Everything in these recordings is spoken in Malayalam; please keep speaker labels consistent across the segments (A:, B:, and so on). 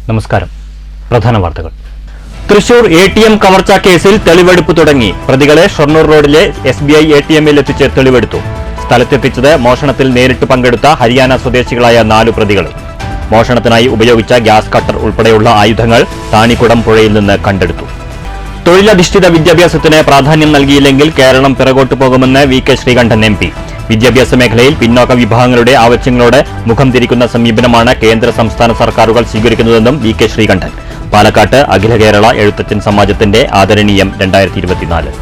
A: നമസ്കാരം. പ്രധാന വാർത്തകൾ. തൃശൂർ ATM കവർച്ചാ കേസിൽ തെളിവെടുപ്പ് തുടങ്ങി. പ്രതികളെ ഷൊർണൂർ റോഡിലെ SBI ATMൽ എത്തിച്ച് തെളിവെടുത്തു. സ്ഥലത്തെത്തിച്ചത് മോഷണത്തിൽ നേരിട്ട് പങ്കെടുത്ത ഹരിയാന സ്വദേശികളായ 4 പ്രതികൾ. മോഷണത്തിനായി ഉപയോഗിച്ച ഗ്യാസ് കട്ടർ ഉൾപ്പെടെയുള്ള ആയുധങ്ങൾ താണിക്കുടം പുഴയിൽ നിന്ന് കണ്ടെടുത്തു. തൊഴിലധിഷ്ഠിത വിദ്യാഭ്യാസത്തിന് പ്രാധാന്യം നൽകിയില്ലെങ്കിൽ കേരളം പിറകോട്ടു പോകുമെന്ന് VK ശ്രീകണ്ഠൻ MP. വിദ്യാഭ്യാസ മേഖലയിൽ പിന്നോക്ക വിഭാഗങ്ങളുടെ ആവശ്യങ്ങളോട് മുഖം തിരിക്കുന്ന സമീപനമാണ് കേന്ദ്ര സംസ്ഥാന സർക്കാരുകൾ സ്വീകരിക്കുന്നതെന്നും VK ശ്രീകണ്ഠൻ. പാലക്കാട്ട് അഖില കേരള എഴുത്തച്ഛൻ സമാജത്തിന്റെ ആദരണീയം 2024.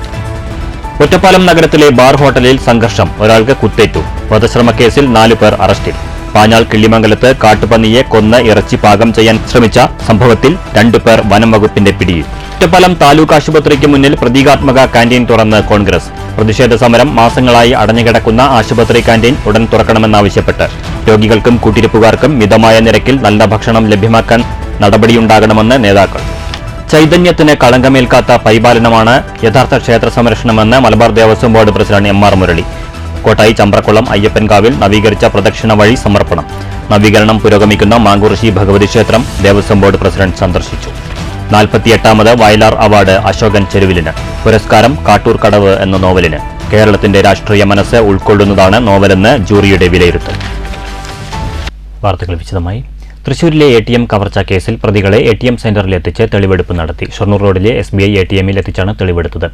A: ഒറ്റപ്പാലം നഗരത്തിലെ ബാർ ഹോട്ടലിൽ സംഘർഷം. ഒരാൾക്ക് കുത്തേറ്റു. വധശ്രമക്കേസിൽ 4 പേർ അറസ്റ്റിൽ. പാഞ്ഞാൾ കിള്ളിമംഗലത്ത് കാട്ടുപന്നിയെ കൊന്ന് ഇറച്ചി പാകം ചെയ്യാൻ ശ്രമിച്ച സംഭവത്തിൽ 2 പേർ വനം വകുപ്പിന്റെ പിടിയിൽ. ഒറ്റപ്പാലം താലൂക്ക് ആശുപത്രിക്ക് മുന്നിൽ പ്രതീകാത്മക കാന്റീൻ തുറന്ന് കോൺഗ്രസ്. പ്രതിഷേധ സമരം. മാസങ്ങളായി അടഞ്ഞുകിടക്കുന്ന ആശുപത്രി കാന്റീൻ ഉടൻ തുറക്കണമെന്നാവശ്യപ്പെട്ട് രോഗികൾക്കും കൂട്ടിരിപ്പുകാർക്കും മിതമായ നിരക്കിൽ നല്ല ഭക്ഷണം ലഭ്യമാക്കാൻ നടപടിയുണ്ടാകണമെന്ന് നേതാക്കൾ. ചൈതന്യത്തിന് കളങ്കമേൽക്കാത്ത പരിപാലനമാണ് യഥാർത്ഥ ക്ഷേത്ര സംരക്ഷണമെന്ന് Malabar Devaswom board president MR Murali. Kottayi Champrakulam അയ്യപ്പൻകാവിൽ നവീകരിച്ച പ്രദക്ഷിണ വഴി സമർപ്പണം. നവീകരണം പുരോഗമിക്കുന്ന മാങ്കുറിശി ഭഗവതി ക്ഷേത്രം ദേവസ്വം ബോർഡ് പ്രസിഡന്റ് സന്ദർശിച്ചു. 48ാമത് വയലാർ അവാർഡ് അശോകൻ ചെരുവിലിന്. പുരസ്കാരം കാട്ടൂർ കടവ് എന്ന നോവലിന്. കേരളത്തിന്റെ രാഷ്ട്രീയ മനസ്സ് ഉൾക്കൊള്ളുന്നതാണ് നോവലെന്ന് ജൂറിയുടെ വിലയിരുത്തൽ. വാർത്തകൾ വിശദമായി. തൃശൂരിലെ ATM കവർച്ചാ കേസിൽ പ്രതികളെ ATM സെന്ററിൽ എത്തിച്ച് തെളിവെടുപ്പ് നടത്തി. ഷൊർണൂർ റോഡിലെ SBI ATMൽ എത്തിച്ചാണ് തെളിവെടുത്തത്.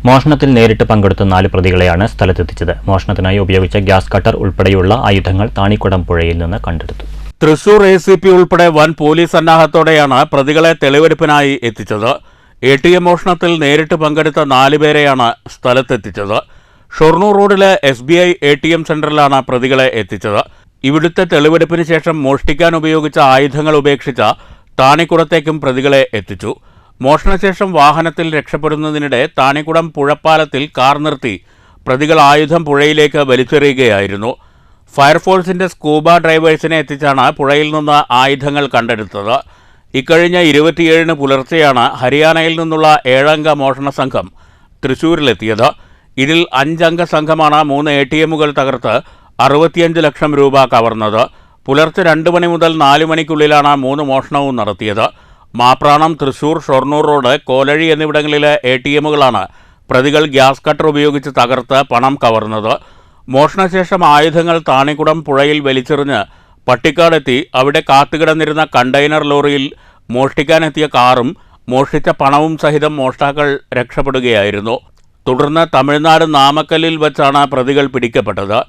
A: മോഷണത്തിൽ നേരിട്ട് പങ്കെടുത്ത 4 പ്രതികളെയാണ് സ്ഥലത്തെത്തിച്ചത്. മോഷണത്തിനായി ഉപയോഗിച്ച ഗ്യാസ് കട്ടർ ഉൾപ്പെടെയുള്ള ആയുധങ്ങൾ താണിക്കുടം പുഴയിൽ നിന്ന് കണ്ടെടുത്തു.
B: തൃശൂർ ACP ഉൾപ്പെടെ വൻ പോലീസ് സന്നാഹത്തോടെയാണ് പ്രതികളെ തെളിവെടുപ്പിനായി എത്തിച്ചത്. ATM മോഷണത്തിൽ നേരിട്ട് പങ്കെടുത്ത 4 പേരെയാണ് സ്ഥലത്തെത്തിച്ചത്. ഷൊർണൂർ റോഡിലെ SBI ATM സെന്ററിലാണ് പ്രതികളെ എത്തിച്ചത്. ഇവിടുത്തെ തെളിവെടുപ്പിന് ശേഷം മോഷ്ടിക്കാൻ ഉപയോഗിച്ച ആയുധങ്ങൾ ഉപേക്ഷിച്ച താണിക്കുടത്തേക്കും പ്രതികളെ എത്തിച്ചു. മോഷണശേഷം വാഹനത്തിൽ രക്ഷപ്പെടുന്നതിനിടെ താണിക്കുടം പുഴപ്പാലത്തിൽ കാർ നിർത്തി പ്രതികൾ ആയുധം പുഴയിലേക്ക് വലിച്ചെറിയുകയായിരുന്നു. ഫയർഫോഴ്സിന്റെ സ്കൂബ ഡ്രൈവേഴ്സിനെ എത്തിച്ചാണ് പുഴയിൽ നിന്ന് ആയുധങ്ങൾ കണ്ടെടുത്തത്. ഇക്കഴിഞ്ഞ 27-ന് പുലർച്ചെയാണ് ഹരിയാനയിൽ നിന്നുള്ള 7-അംഗ മോഷണ സംഘം തൃശൂരിലെത്തിയത്. ഇതിൽ 5-അംഗ സംഘമാണ് 3 ATMകൾ തകർത്ത് 65 ലക്ഷം രൂപ കവർന്നത്. പുലർച്ചെ 2 മണി മുതൽ 4 മണിക്കുള്ളിലാണ് 3 മോഷണവും നടത്തിയത്. മാപ്രാണം, തൃശൂർ, ഷൊർണൂർ റോഡ്, കോലഴി എന്നിവിടങ്ങളിലെ ATMകളാണ് പ്രതികൾ ഗ്യാസ് കട്ടർ ഉപയോഗിച്ച് തകർത്ത് പണം കവർന്നത്. മോഷണശേഷം ആയുധങ്ങൾ താണിക്കുടം പുഴയിൽ വലിച്ചെറിഞ്ഞ് പട്ടിക്കാടെത്തി അവിടെ കാത്തുകിടന്നിരുന്ന കണ്ടെയ്നർ ലോറിയിൽ മോഷ്ടിക്കാനെത്തിയ കാറും മോഷ്ടിച്ച പണവും സഹിതം മോഷ്ടാക്കൾ രക്ഷപ്പെടുകയായിരുന്നു. തുടർന്ന് തമിഴ്നാട് നാമക്കല്ലിൽ വച്ചാണ് പ്രതികൾ പിടിക്കപ്പെട്ടത്.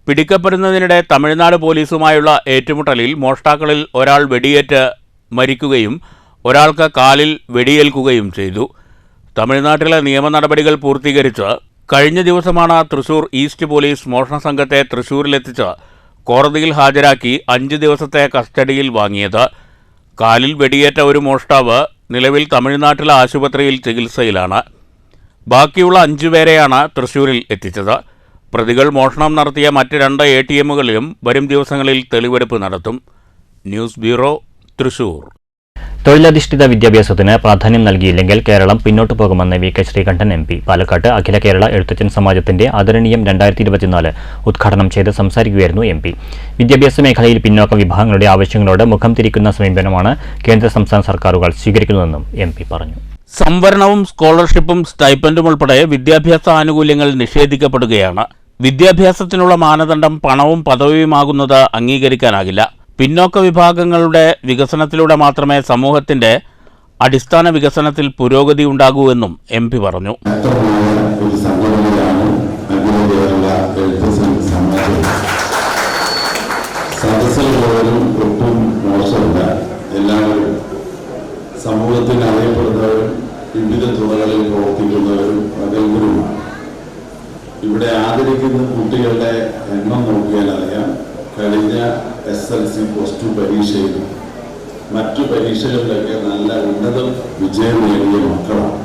B: പിടിക്കപ്പെടുന്നതിനിടെ തമിഴ്നാട് പോലീസുമായുള്ള ഏറ്റുമുട്ടലിൽ മോഷ്ടാക്കളിൽ ഒരാൾ വെടിയേറ്റ് മരിക്കുകയും ഒരാൾക്ക് കാലിൽ വെടിയേൽക്കുകയും ചെയ്തു. തമിഴ്നാട്ടിലെ നിയമ നടപടികൾ പൂർത്തീകരിച്ച് കഴിഞ്ഞ ദിവസമാണ് തൃശൂർ ഈസ്റ്റ് പോലീസ് മോഷണ സംഘത്തെ തൃശൂരിലെത്തിച്ച് കോടതിയിൽ ഹാജരാക്കി 5 ദിവസത്തെ കസ്റ്റഡിയിൽ വാങ്ങിയത്. കാലിൽ വെടിയേറ്റ ഒരു മോഷ്ടാവ് നിലവിൽ തമിഴ്നാട്ടിലെ ആശുപത്രിയിൽ ചികിത്സയിലാണ്. ബാക്കിയുള്ള 5 പേരെയാണ് തൃശൂരിൽ എത്തിച്ചത്. പ്രതികൾ മോഷണം നടത്തിയ മറ്റ് 2 ATMകളിലും വരും ദിവസങ്ങളിൽ തെളിവെടുപ്പ് നടത്തും. News bureau, Thrissur.
A: തൊഴിലധിഷ്ഠിത വിദ്യാഭ്യാസത്തിന് പ്രാധാന്യം നൽകിയില്ലെങ്കിൽ കേരളം പിന്നോട്ടു പോകുമെന്ന് VK ശ്രീകണ്ഠൻ MP. പാലക്കാട്ട് അഖില കേരള എഴുത്തച്ഛൻ സമാജത്തിന്റെ ആദരണീയം 2024 ഉദ്ഘാടനം ചെയ്ത് സംസാരിക്കുകയായിരുന്നു MP. വിദ്യാഭ്യാസ മേഖലയിൽ പിന്നോക്ക വിഭാഗങ്ങളുടെ ആവശ്യങ്ങളോട് മുഖം തിരിക്കുന്ന സമീപനമാണ് കേന്ദ്ര സംസ്ഥാന സർക്കാരുകൾ സ്വീകരിക്കുന്നതെന്നും MP പറഞ്ഞു.
B: സംവരണവും സ്കോളർഷിപ്പും സ്റ്റൈപ്പൻഡും ഉൾപ്പെടെ വിദ്യാഭ്യാസ ആനുകൂല്യങ്ങൾ നിഷേധിക്കപ്പെടുകയാണ്. വിദ്യാഭ്യാസത്തിനുള്ള മാനദണ്ഡം പണവും പദവിയുമാകുന്നത് അംഗീകരിക്കാനാകില്ല. പിന്നോക്ക വിഭാഗങ്ങളുടെ വികസനത്തിലൂടെ മാത്രമേ സമൂഹത്തിന്റെ അടിസ്ഥാന വികസനത്തിൽ പുരോഗതി ഉണ്ടാകൂവെന്നും MP പറഞ്ഞു.
C: സമൂഹത്തിന് അറിയപ്പെടുന്നവരും വിവിധ തുറകളിൽ പ്രവർത്തിക്കുന്നവരും പ്രഗത്ഭരുമാണ്. ഇവിടെ ആദരിക്കുന്ന കുട്ടികളുടെ എണ്ണം നോക്കിയാൽ അറിയാം. കഴിഞ്ഞ SLC +2 പരീക്ഷയിലും മറ്റു പരീക്ഷകളിലൊക്കെ നല്ല ഉന്നത വിജയം നേടിയ മക്കളാണ്.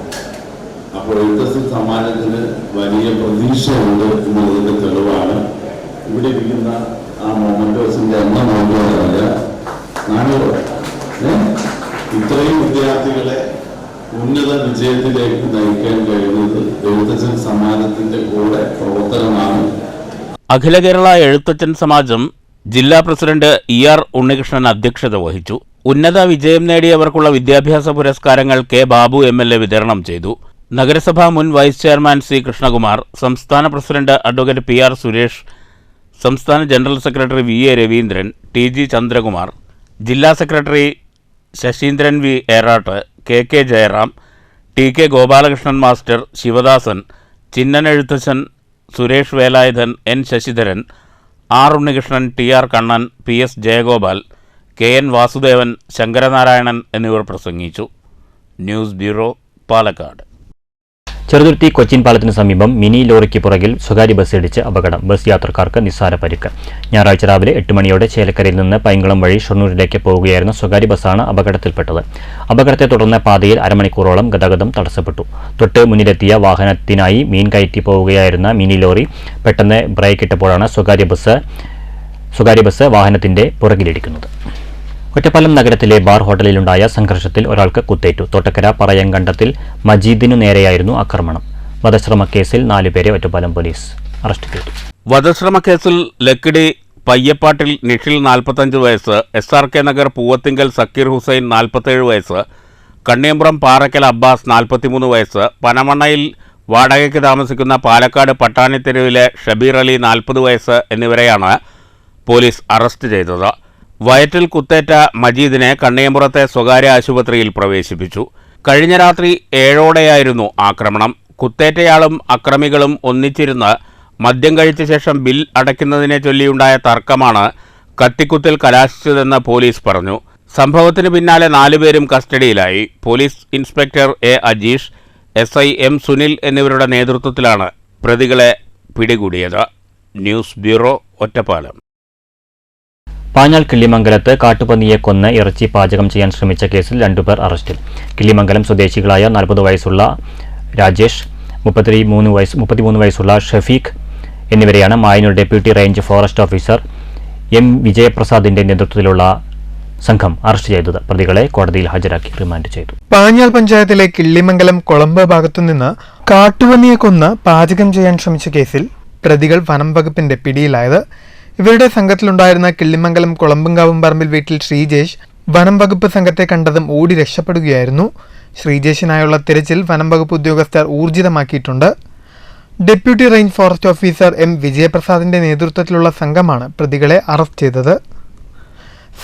C: അപ്പോൾ എഴുത്തച്ഛൻ സമാജത്തിന് വലിയ പ്രതീക്ഷയുണ്ട് എന്നുള്ളതിൻ്റെ തെളിവാണ് ഇവിടെ ഇരിക്കുന്ന ആ മൊമെന്റോസിന്റെ എണ്ണം നോക്കിയാൽ അറിയാം. 400 ഇത്രയും വിദ്യാർത്ഥികളെ ഉന്നത വിജയത്തിലേക്ക് നയിക്കാൻ കഴിയുന്നത് എഴുത്തച്ഛൻ സമാജത്തിന്റെ കൂടെ പ്രവർത്തനമാണ്.
B: അഖില കേരള എഴുത്തച്ഛൻ സമാജം ജില്ലാ പ്രസിഡന്റ് ER ഉണ്ണികൃഷ്ണൻ അധ്യക്ഷത വഹിച്ചു. ഉന്നത വിജയം നേടിയവർക്കുള്ള വിദ്യാഭ്യാസ പുരസ്കാരങ്ങൾ കെ ബാബു MLA വിതരണം ചെയ്തു. നഗരസഭാ മുൻ വൈസ് ചെയർമാൻ C. കൃഷ്ണകുമാർ, സംസ്ഥാന പ്രസിഡന്റ് അഡ്വക്കേറ്റ് PR സുരേഷ്, സംസ്ഥാന general secretary VA Raveendran, TG Chandrakumar, ജില്ലാ secretary Sasheendran V. Eratt, KK Jayaram, TK Gopalakrishnan master, Sivadasan, Chinnan Ezhuthachan, Suresh Velayudhan, N. Sasidharan, R. Unnikrishnan, TR Kannan, PS Jayagopal, KN Vasudevan, Sankaranarayanan എന്നിവർ പ്രസംഗിച്ചു. News bureau, Palakkad.
A: ചെറുതുരുത്തി കൊച്ചിൻ പാലത്തിന് സമീപം മിനി ലോറിക്ക് പുറകിൽ സ്വകാര്യ ബസ് ഇടിച്ച് അപകടം. ബസ് യാത്രക്കാർക്ക് നിസ്സാര പരിക്ക്. ഞായറാഴ്ച രാവിലെ 8 മണിയോടെ ചേലക്കരയിൽ നിന്ന് പൈങ്കുളം വഴി ഷൊർണൂരിലേക്ക് പോവുകയായിരുന്ന സ്വകാര്യ ബസ്സാണ് അപകടത്തിൽപ്പെട്ടത്. അപകടത്തെ തുടർന്ന് പാതയിൽ അരമണിക്കൂറോളം ഗതാഗതം തടസ്സപ്പെട്ടു. തൊട്ട് മുന്നിലെത്തിയ വാഹനത്തിനായി മീൻ കയറ്റി പോവുകയായിരുന്ന മിനി ലോറി പെട്ടെന്ന് ബ്രേക്കിട്ടപ്പോഴാണ് സ്വകാര്യ ബസ് വാഹനത്തിന്റെ പുറകിലിടിക്കുന്നത്. ഒറ്റപ്പാലം നഗരത്തിലെ ബാർ ഹോട്ടലിലുണ്ടായ സംഘർഷത്തിൽ ഒരാൾക്ക് കുത്തേറ്റു. തോട്ടക്കര പറയങ്കണ്ടത്തിൽ മജീദിനു നേരെയായിരുന്നു ആക്രമണം. വധശ്രമക്കേസിൽ 4 പേരെ ഒറ്റപ്പാലം പോലീസ് അറസ്റ്റ് ചെയ്തു.
B: വധശ്രമക്കേസിൽ ലക്കിടി പയ്യപ്പാട്ടിൽ നിഷിൽ 45 വയസ്സ്, SRK നഗർ പൂവത്തിങ്കൽ സക്കീർ ഹുസൈൻ 47 വയസ്സ്, കണ്ണിയമ്പുറം പാറയ്ക്കൽ അബ്ബാസ് 43 വയസ്സ്, പനമണ്ണയിൽ വാടകയ്ക്ക് താമസിക്കുന്ന പാലക്കാട് പട്ടാണിത്തെരുവിലെ ഷബീർ അലി 40 വയസ്സ് എന്നിവരെയാണ് പോലീസ് അറസ്റ്റ് ചെയ്തത്. വയറ്റിൽ കുത്തേറ്റ മജീദിനെ കണ്ണിയമ്പുറത്തെ സ്വകാര്യ ആശുപത്രിയിൽ പ്രവേശിപ്പിച്ചു. കഴിഞ്ഞ രാത്രി 7ഓടെയായിരുന്നു ആക്രമണം. കുത്തേറ്റയാളും അക്രമികളും ഒന്നിച്ചിരുന്ന് മദ്യം കഴിച്ച ശേഷം ബിൽ അടയ്ക്കുന്നതിനെ ചൊല്ലിയുണ്ടായ തർക്കമാണ് കത്തിക്കുത്തിൽ കലാശിച്ചതെന്ന് പോലീസ് പറഞ്ഞു. സംഭവത്തിന് പിന്നാലെ 4 പേരും കസ്റ്റഡിയിലായി. Police inspector A. Ajeesh, SI M. Sunil എന്നിവരുടെ നേതൃത്വത്തിലാണ് പ്രതികളെ പിടികൂടിയത്. News bureau, Ottapalam.
A: പാഞ്ഞാൾ കിള്ളിമംഗലത്ത് കാട്ടുപന്നിയെ കൊന്ന് ഇറച്ചി പാചകം ചെയ്യാൻ ശ്രമിച്ച കേസിൽ 2 പേർ അറസ്റ്റിൽ. കിള്ളിമംഗലം സ്വദേശികളായ 40 വയസ്സുള്ള രാജേഷ്, 33 വയസ്സുള്ള ഷഫീഖ് എന്നിവരെയാണ് Mayannur deputy range forest officer M. വിജയപ്രസാദിന്റെ നേതൃത്വത്തിലുള്ള സംഘം അറസ്റ്റ് ചെയ്തത്. പ്രതികളെ കോടതിയിൽ ഹാജരാക്കി റിമാൻഡ് ചെയ്തു.
D: പാഞ്ഞാൾ പഞ്ചായത്തിലെ കിള്ളിമംഗലം കൊളമ്പ് ഭാഗത്തുനിന്ന് കാട്ടുപന്നിയെ കൊന്ന് പാചകം ചെയ്യാൻ ശ്രമിച്ച കേസിൽ പ്രതികൾ വനം വകുപ്പിന്റെ പിടിയിലായത്. ഇവരുടെ സംഘത്തിലുണ്ടായിരുന്ന കിള്ളിമംഗലം കൊളമ്പങ്കാവും പറമ്പിൽ വീട്ടിൽ ശ്രീജേഷ് വനം വകുപ്പ് സംഘത്തെ കണ്ടതും ഓടി രക്ഷപ്പെടുകയായിരുന്നു. ശ്രീജേഷിനായുള്ള തിരച്ചിൽ വനം വകുപ്പ് ഉദ്യോഗസ്ഥർ ഊർജിതമാക്കിയിട്ടുണ്ട്. Deputy range forest officer M. വിജയപ്രസാദിന്റെ നേതൃത്വത്തിലുള്ള സംഘമാണ് പ്രതികളെ അറസ്റ്റ് ചെയ്തത്.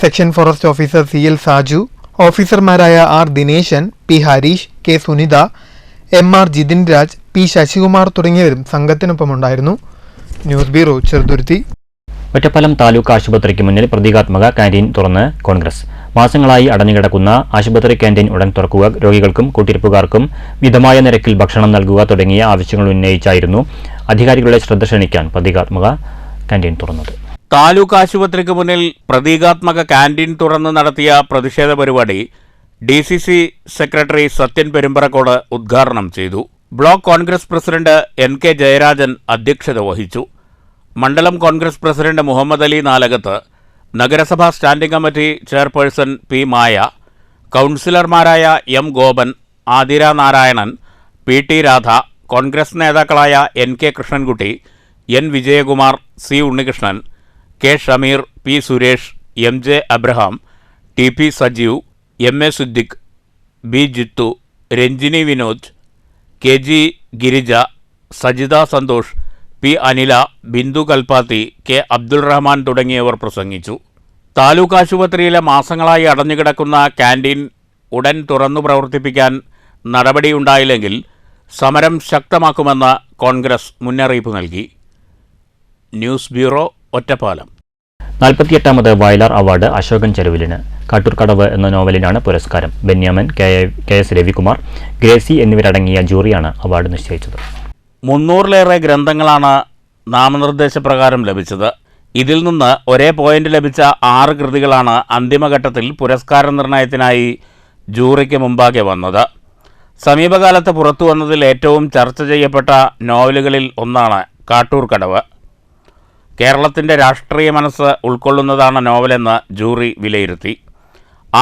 D: Section forest officer CL Saju, ഓഫീസർമാരായ R. Dineshan, P. Harish, K. Sunitha, MR. Jithin Raj, P. Sasikumar തുടങ്ങിയവരും സംഘത്തിനൊപ്പമുണ്ടായിരുന്നു. News bureau, Cheruthuruthy.
A: ഒറ്റപ്പാലം താലൂക്ക് ആശുപത്രിക്ക് മുന്നിൽ പ്രതീകാത്മക ക്യാന്റീൻ തുറന്ന് കോൺഗ്രസ്. മാസങ്ങളായി അടഞ്ഞുകിടക്കുന്ന ആശുപത്രി ക്യാന്റീൻ ഉടൻ തുറക്കുക, രോഗികൾക്കും കൂട്ടിരിപ്പുകാർക്കും മിതമായ നിരക്കിൽ ഭക്ഷണം നൽകുക തുടങ്ങിയ ആവശ്യങ്ങൾ ഉന്നയിച്ചായിരുന്നു അധികാരികളുടെ ശ്രദ്ധ ക്ഷണിക്കാൻ പ്രതീകാത്മക ക്യാന്റീൻ തുറന്നത്.
B: താലൂക്ക് ആശുപത്രിക്ക് മുന്നിൽ പ്രതീകാത്മക ക്യാന്റീൻ തുറന്ന് നടത്തിയ പ്രതിഷേധ പരിപാടി DCC സെക്രട്ടറി സത്യൻ പെരുമ്പറക്കോട് ഉദ്ഘാടനം ചെയ്തു. Block Congress president NK Jayarajan അധ്യക്ഷത വഹിച്ചു. മണ്ഡലം കോൺഗ്രസ് പ്രസിഡന്റ് മുഹമ്മദ് അലി നാലകത്ത്, നഗരസഭാ സ്റ്റാൻഡിംഗ് കമ്മിറ്റി ചെയർപേഴ്സൺ P. മായ, കൗൺസിലർമാരായ M. ഗോപൻ, ആതിര നാരായണൻ, PT. രാധ, കോൺഗ്രസ് നേതാക്കളായ NK Krishnankutty, N. Vijayakumar, C. Unnikrishnan, K. Shameer, P. Suresh, MJ Abraham, TP Sajeev, MA Siddique, B. Jithu, Ranjini Vinod, KG Girija, Sajitha Santhosh, P. Anila, Bindu Kalpathi, K. Abdul Rahman തുടങ്ങിയവർ പ്രസംഗിച്ചു. താലൂക്ക് ആശുപത്രിയിലെ മാസങ്ങളായി അടഞ്ഞുകിടക്കുന്ന ക്യാന്റീൻ ഉടൻ തുറന്നു പ്രവർത്തിപ്പിക്കാൻ നടപടിയുണ്ടായില്ലെങ്കിൽ സമരം ശക്തമാക്കുമെന്ന് കോൺഗ്രസ് മുന്നറിയിപ്പ് നൽകി. News bureau, Ottapalam.
A: 48ാമത് വയലാർ അവാർഡ് അശോകൻ ചെരുവിലിന്. കാട്ടൂർക്കടവ് എന്ന നോവലിനാണ് പുരസ്കാരം. ബെന്യാമൻ, KS രവികുമാർ, ഗ്രേസി എന്നിവരടങ്ങിയ ജൂറിയാണ് അവാർഡ് നിശ്ചയിച്ചത്.
B: 300-ലേറെ ഗ്രന്ഥങ്ങളാണ് നാമനിർദ്ദേശപ്രകാരം ലഭിച്ചത്. ഇതിൽ നിന്ന് ഒരേ പോയിന്റ് ലഭിച്ച 6 കൃതികളാണ് അന്തിമഘട്ടത്തിൽ പുരസ്കാര നിർണയത്തിനായി ജൂറിക്ക് മുമ്പാകെ വന്നത്. സമീപകാലത്ത് പുറത്തുവന്നതിൽ ഏറ്റവും ചർച്ച ചെയ്യപ്പെട്ട നോവലുകളിൽ ഒന്നാണ് കാട്ടൂർക്കടവ്. കേരളത്തിൻ്റെ രാഷ്ട്രീയ മനസ്സ് ഉൾക്കൊള്ളുന്നതാണ് നോവലെന്ന് ജൂറി വിലയിരുത്തി.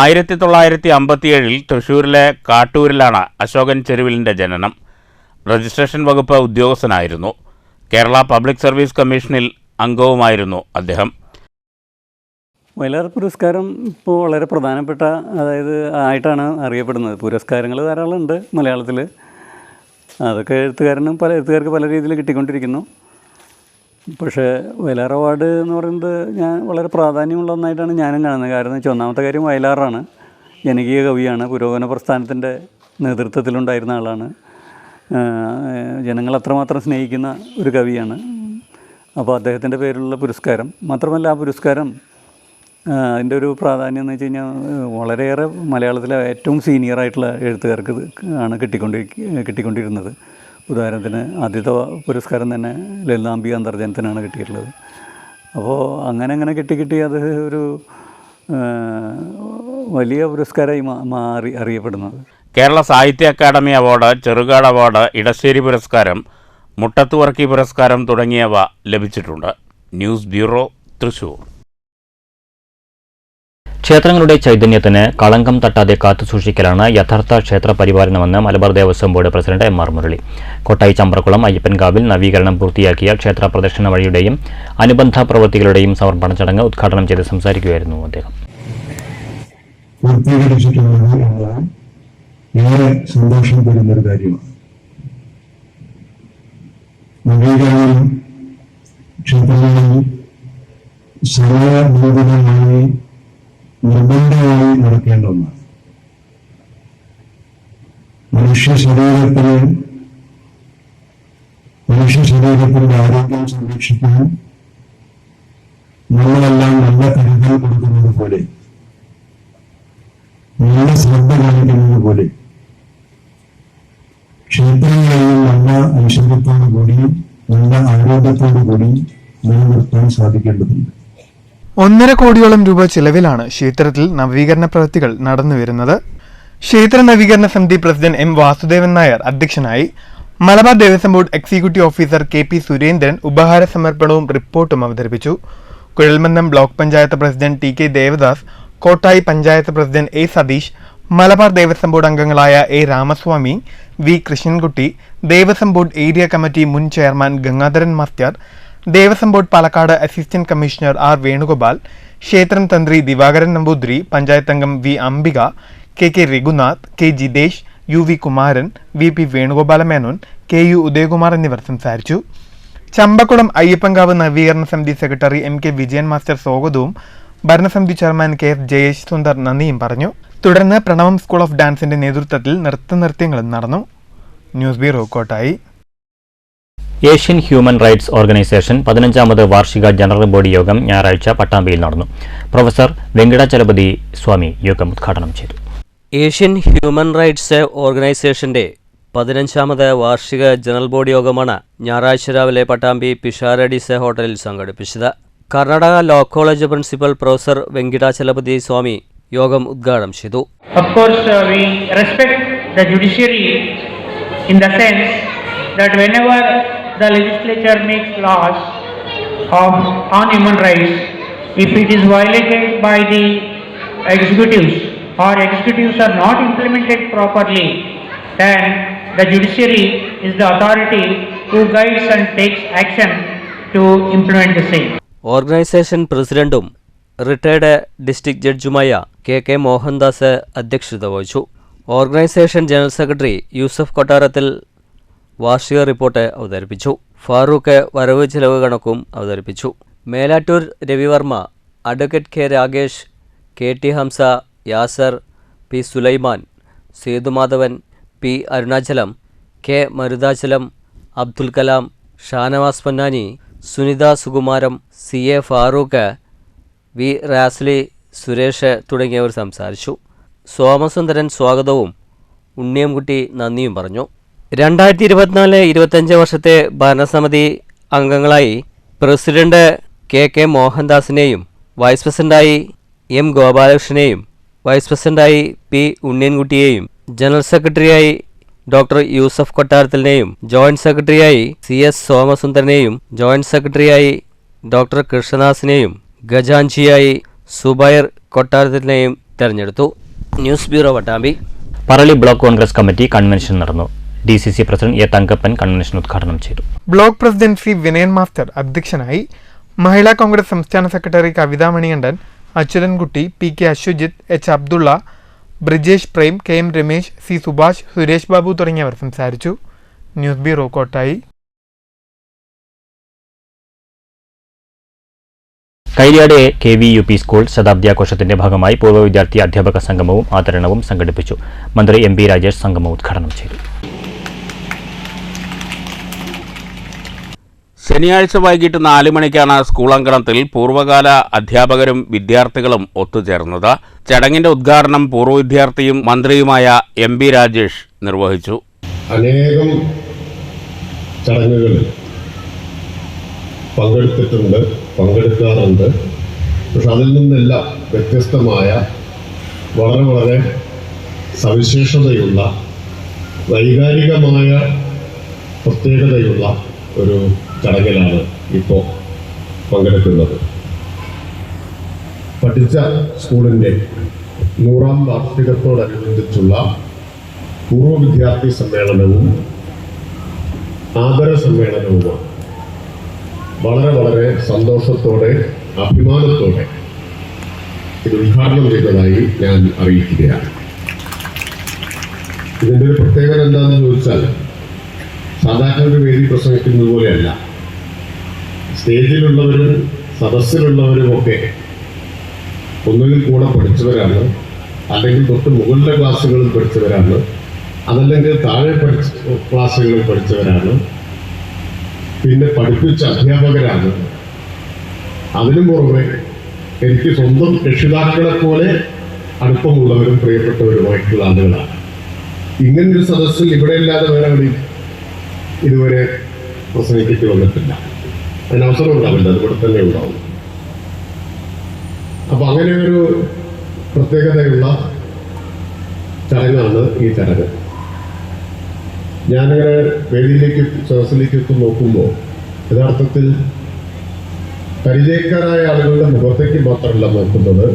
B: 1957 തൃശ്ശൂരിലെ കാട്ടൂരിലാണ് അശോകൻ ചെരുവിലിൻ്റെ ജനനം. രജിസ്ട്രേഷൻ വകുപ്പ് ഉദ്യോഗസ്ഥനായിരുന്നു. കേരള പബ്ലിക് സർവീസ് കമ്മീഷനിൽ അംഗവുമായിരുന്നു അദ്ദേഹം.
E: വയലാർ പുരസ്കാരം ഇപ്പോൾ വളരെ പ്രധാനപ്പെട്ട ആയിട്ടാണ് അറിയപ്പെടുന്നത്. പുരസ്കാരങ്ങൾ ധാരാളം ഉണ്ട് മലയാളത്തിൽ. അതൊക്കെ എഴുത്തുകാർക്ക് പല രീതിയിൽ കിട്ടിക്കൊണ്ടിരിക്കുന്നു. പക്ഷേ വയലാർ അവാർഡ് എന്ന് പറയുന്നത് ഞാൻ വളരെ പ്രാധാന്യമുള്ള ഒന്നായിട്ടാണ് ഞാനും കാണുന്നത്. കാരണം വെച്ചാൽ ഒന്നാമത്തെ കാര്യം വയലാറാണ്, ജനകീയ കവിയാണ്, പുരോഗമന പ്രസ്ഥാനത്തിൻ്റെ നേതൃത്വത്തിലുണ്ടായിരുന്ന ആളാണ്, ജനങ്ങൾ അത്രമാത്രം സ്നേഹിക്കുന്ന ഒരു കവിയാണ്. അപ്പോൾ അദ്ദേഹത്തിൻ്റെ പേരിലുള്ള പുരസ്കാരം മാത്രമല്ല, ആ പുരസ്കാരം അതിൻ്റെ ഒരു പ്രാധാന്യം എന്ന് വെച്ച് കഴിഞ്ഞാൽ വളരെയേറെ മലയാളത്തിലെ ഏറ്റവും സീനിയറായിട്ടുള്ള എഴുത്തുകാർക്ക് ആണ് കിട്ടിക്കൊണ്ടിരുന്നത്. ഉദാഹരണത്തിന് ആദ്യത്തെ പുരസ്കാരം തന്നെ ലളിതാംബിക അന്തർജനത്തിനാണ് കിട്ടിയിട്ടുള്ളത്. അപ്പോൾ അങ്ങനെ കിട്ടി അത് ഒരു വലിയ പുരസ്കാരമായി മാറി അറിയപ്പെടുന്നത്.
B: കേരള സാഹിത്യ അക്കാദമി അവാർഡ്, ചെറുകാട് അവാർഡ്, ഇടശ്ശേരി പുരസ്കാരം, മുട്ടത്ത് വർക്കി പുരസ്കാരം തുടങ്ങിയവ ലഭിച്ചിട്ടുണ്ട്. News bureau, Thrissur.
A: ക്ഷേത്രങ്ങളുടെ ചൈതന്യത്തിന് കളങ്കം തട്ടാതെ കാത്തുസൂക്ഷിക്കലാണ് യഥാർത്ഥ ക്ഷേത്ര പരിപാലനമെന്ന് Malabar Devaswom board president M. R. Murali. Kottayi Champrakulam അയ്യപ്പൻകാവിൽ നവീകരണം പൂർത്തിയാക്കിയ ക്ഷേത്ര പ്രദക്ഷിണ വഴിയുടെയും അനുബന്ധ പ്രവൃത്തികളുടെയും സമർപ്പണ ചടങ്ങ് ഉദ്ഘാടനം ചെയ്ത് സംസാരിക്കുകയായിരുന്നു അദ്ദേഹം.
F: ഏറെ സന്തോഷം തരുന്നൊരു കാര്യമാണ്. നവീകരണം ക്ഷേത്രങ്ങളിൽ സമയബന്ധിതമായി നിർബന്ധമായി നടക്കേണ്ട ഒന്നാണ്. മനുഷ്യ ശരീരത്തിന്റെ ആരോഗ്യം സംരക്ഷിക്കാൻ നമ്മളെല്ലാം നല്ല കരുതൽ കൊടുക്കുന്നത് പോലെ, നല്ല ശ്രദ്ധ കാണിക്കുന്നത് പോലെ ക്ഷേത്രങ്ങളെയും നല്ല ഐശ്വര്യത്തോടു കൂടി, നല്ല ആരോഗ്യത്തോടു കൂടി നിലനിർത്താൻ സാധിക്കേണ്ടതുണ്ട്.
D: 1.5 കോടിയോളം രൂപ ചിലവിലാണ് ക്ഷേത്രത്തിൽ നവീകരണ പ്രവൃത്തികൾ നടന്നുവരുന്നത്. ക്ഷേത്ര നവീകരണ സമിതി പ്രസിഡന്റ് എം. വാസുദേവൻ നായർ അധ്യക്ഷനായി. Malabar Devaswom board executive officer K P. Surendran ഉപഹാര സമർപ്പണവും റിപ്പോർട്ടും അവതരിപ്പിച്ചു. കുഴൽമന്ദം block panchayat president T. K. Devadas, Kottayi panchayat president A. Satheesh, Malabar Devaswom board അംഗങ്ങളായ A. Ramaswamy, V. Krishnankutty, Devaswom board area committee മുൻ chairman Gangadharan master, Devaswom board Palakkad assistant commissioner R. Venugopal, ക്ഷേത്രം തന്ത്രി ദിവാകരൻ നമ്പൂതിരി, പഞ്ചായത്ത് അംഗം V. Ambika, K. K. Raghunath, K. Jithesh, U. V. Kumaran, V. P. Venugopala Menon, K. U. Udayakumar എന്നിവർ സംസാരിച്ചു. ചമ്പക്കുളം അയ്യപ്പൻകാവ് നവീകരണ സമിതി secretary M. K. Vijayan master സ്വാഗതവും ഭരണസമിതി chairman K. F. Jayesh Sundar നന്ദിയും പറഞ്ഞു. തുടർന്ന് പ്രണവം സ്കൂൾ ഓഫ് ഡാൻസിന്റെ നേതൃത്വത്തിൽ നൃത്യങ്ങളും നടന്നു. News bureau, Kottayi.
A: Asian human rights organisation 15ാമത് വാർഷിക ജനറൽ ബോഡി യോഗം ഞായറാഴ്ച പട്ടാമ്പിയിൽ നടന്നു. പ്രൊഫസർ വെങ്കടാചലപതി സ്വാമി യോഗം ഉദ്ഘാടനം ചെയ്തു.
G: ഏഷ്യൻ ഹ്യൂമൻ റൈറ്റ്സ് ഓർഗനൈസേഷന്റെ 15ാമത് വാർഷിക ജനറൽ ബോഡി യോഗമാണ് ഞായറാഴ്ച രാവിലെ പട്ടാമ്പി പിഷാരഡിസെ ഹോട്ടലിൽ സംഘടിപ്പിച്ചത്. Karnataka law college principal professor Venkatachalapathi Swami യോഗം ഉദ്ഘാടനം ചെയ്തു.
H: Of course, we respect the judiciary in the sense that whenever the legislature makes laws on human rights, if it is violated by the executives or executives are not implemented properly, then the judiciary is the authority who guides and takes action to implement the same.
G: Organisation പ്രസിഡന്റും റിട്ടയർഡ് ഡിസ്ട്രിക്ട് ജഡ്ജുമായ കെ. കെ. മോഹൻദാസ് അധ്യക്ഷത വഹിച്ചു. ഓർഗനൈസേഷൻ ജനറൽ സെക്രട്ടറി യൂസഫ് കൊട്ടാരത്തിൽ വാർഷിക റിപ്പോർട്ട് അവതരിപ്പിച്ചു. ഫാറൂഖ് വരവ് ചെലവ് കണക്കും അവതരിപ്പിച്ചു. Melattur Ravivarma, advocate K. Ragesh, K. T. Hamsa, Yasar, P. Sulaiman, Sethumadhavan, P. Arunachalam, K. Maruthachalam, Abdul Kalam, Shanavas Ponnani, Sunitha Sukumaram, C. A. Farooq, V. Rasli, Suresh തുടങ്ങിയവർ സംസാരിച്ചു. സോമസുന്ദരൻ സ്വാഗതവും ഉണ്ണിയംകുട്ടി നന്ദിയും പറഞ്ഞു. 2024-25 വർഷത്തെ ഭരണസമിതി അംഗങ്ങളായി പ്രസിഡന്റ് കെ. കെ. മോഹൻദാസിനെയും വൈസ് പ്രസിഡന്റായി എം. ഗോപാലകൃഷ്ണനെയും വൈസ് പ്രസിഡന്റായി പി. ഉണ്ണിയൻകുട്ടിയെയും ജനറൽ സെക്രട്ടറിയായി ഡോക്ടർ യൂസഫ് കൊട്ടാരത്തിലിനെയും ജോയിന്റ് സെക്രട്ടറിയായി സി. എസ്. സോമസുന്ദരനെയും ജോയിന്റ് സെക്രട്ടറിയായി ഡോക്ടർ കൃഷ്ണദാസിനെയും ഖജാൻജിയായി സുബൈർ കൊട്ടാരത്തിലിനെയും തെരഞ്ഞെടുത്തു. News bureau, Pattambi.
A: Parali block Congress committee convention നടന്നു. DCC president A. Thankappan convention ഉദ്ഘാടനം ചെയ്തു.
D: Block president C. Vinayan master അധ്യക്ഷനായി. മഹിളാ കോൺഗ്രസ് സംസ്ഥാന secretary Kavitha Manikandan, Achuthankutty, P K Aswajith, H Abdulla, Brijesh Prem, K M Ramesh, C Subhash, Suresh Babu തുടങ്ങിയവർ സംസാരിച്ചു. News bureau, Kottayi.
A: Kairiyad KVUP school ശതാബ്ദിയാഘോഷത്തിന്റെ ഭാഗമായി പൂർവ്വ വിദ്യാർത്ഥി അധ്യാപക സംഗമവും ആദരണവും സംഘടിപ്പിച്ചു. മന്ത്രി MP രാജേഷ് സംഗമം ഉദ്ഘാടനം ചെയ്തു.
B: ശനിയാഴ്ച വൈകിട്ട് 4 മണിക്കാണ് സ്കൂൾ അങ്കണത്തിൽ പൂർവ്വകാല അധ്യാപകരും വിദ്യാർത്ഥികളും ഒത്തുചേർന്നത്. ചടങ്ങിന്റെ ഉദ്ഘാടനം പൂർവ്വ വിദ്യാർത്ഥിയും മന്ത്രിയുമായ MP രാജേഷ് നിർവഹിച്ചു.
I: അനേകം ചടങ്ങുകളിൽ പങ്കെടുക്കാറുണ്ട്. പക്ഷെ അതിൽ നിന്നെല്ലാം വ്യത്യസ്തമായ വളരെ സവിശേഷതയുള്ള വൈകാരികമായ പ്രത്യേകതയുള്ള ഒരു ചടങ്ങിലാണ് ഇപ്പോൾ പങ്കെടുക്കുന്നത്. പഠിച്ച സ്കൂളിൻ്റെ 100ാം വാർഷികത്തോടനുബന്ധിച്ചുള്ള പൂർവ്വ വിദ്യാർത്ഥി സമ്മേളനവും ആദര സമ്മേളനവുമാണ്. വളരെ സന്തോഷത്തോടെ അഭിമാനത്തോടെ ഇത് ഉദ്ഘാടനം ചെയ്തതായി ഞാൻ അറിയിക്കുകയാണ്. ഇതിൻ്റെ ഒരു പ്രത്യേകത എന്താണെന്ന് ചോദിച്ചാൽ, സാധാരണ ഒരു വേദി പ്രസംഗിക്കുന്നത് പോലെയല്ല. സ്റ്റേജിലുള്ളവരും സദസ്സിലുള്ളവരുമൊക്കെ ഒന്നുകിൽ കൂടെ പഠിച്ചവരാണ്, അല്ലെങ്കിൽ തൊട്ട് മുകളിലെ ക്ലാസ്സുകളിൽ പഠിച്ചവരാണ്, അതല്ലെങ്കിൽ താഴെ ക്ലാസ്സുകളിൽ പഠിച്ചവരാണ്, പിന്നെ പഠിപ്പിച്ച അധ്യാപകരാണ്. അതിനു പുറമെ എനിക്ക് സ്വന്തം രക്ഷിതാക്കളെ പോലെ അടുപ്പമുള്ളവരും പ്രിയപ്പെട്ടവരുമായിട്ടുള്ള ആളുകളാണ്. ഇങ്ങനൊരു സദസ്സിൽ ഇവിടെ ഇല്ലാതെ വേറെ എവിടെയും ഇതുവരെ പ്രസംഗിക്കേണ്ടി വന്നിട്ടില്ല. അതിനവസരം ഉണ്ടാവില്ല, അതിവിടെ തന്നെ ഉണ്ടാവും. അപ്പൊ അങ്ങനെ ഒരു പ്രത്യേകതയുള്ള ചടങ്ങാണ് ഈ ചടങ്ങ്. ഞാനിങ്ങനെ വേദിയിലേക്ക് സദസ്സിലേക്ക് നോക്കുമ്പോൾ യഥാർത്ഥത്തിൽ പരിചയക്കാരായ ആളുകളുടെ മുഖത്തേക്ക് മാത്രമല്ല നോക്കുന്നത്,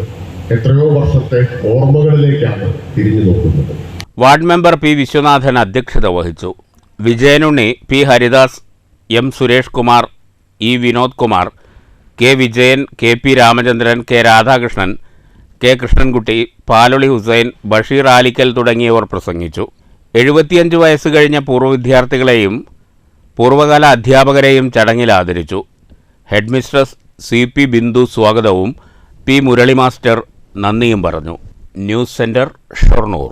I: എത്രയോ വർഷത്തെ ഓർമ്മകളിലേക്കാണ് തിരിഞ്ഞു നോക്കുന്നത്.
B: Ward member P. വിശ്വനാഥൻ അധ്യക്ഷത വഹിച്ചു. Vijayanunni, P. Haridas, M. Suresh Kumar, E. Vinod Kumar, K. Vijayan, KP Ramachandran, K. Radhakrishnan, K. Krishnankutty, Paloli Hussain, Basheer Alikkal തുടങ്ങിയവർ പ്രസംഗിച്ചു. 75 വയസ്സ് കഴിഞ്ഞ പൂർവ്വ വിദ്യാർത്ഥികളെയും പൂർവ്വകാല അധ്യാപകരെയും ചടങ്ങിൽ ആദരിച്ചു. ഹെഡ് മിസ്ട്രസ് CP ബിന്ദു സ്വാഗതവും P. മുരളി മാസ്റ്റർ നന്ദിയും പറഞ്ഞു. News centre, Shoranur.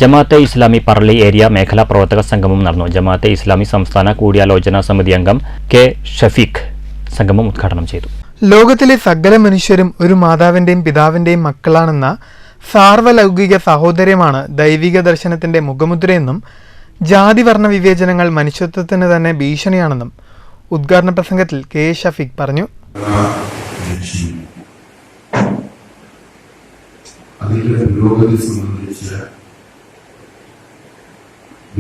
A: Jamaat-e Islami Parali area മേഖലാ പ്രവർത്തക സംഗമം നടന്നു. ജമാഅത്തെ ഇസ്ലാമി സംസ്ഥാന കൂടിയാലോചനാ സമിതി അംഗം K. ഷഫീഖ് സംഗമം ഉദ്ഘാടനം ചെയ്തു.
D: ലോകത്തിലെ സകല മനുഷ്യരും ഒരു മാതാവിന്റെയും പിതാവിന്റെയും മക്കളാണെന്ന സാർവലൗകിക സഹോദര്യമാണ് ദൈവിക ദർശനത്തിന്റെ മുഖമുദ്രയെന്നും ജാതിവർണ്ണ വിവേചനങ്ങൾ മനുഷ്യത്വത്തിന് തന്നെ ഭീഷണിയാണെന്നും ഉദ്ഘാടന പ്രസംഗത്തിൽ K. ഷഫീഖ് പറഞ്ഞു.
J: അതിന്റെ പുരോഗതി സംബന്ധിച്ച്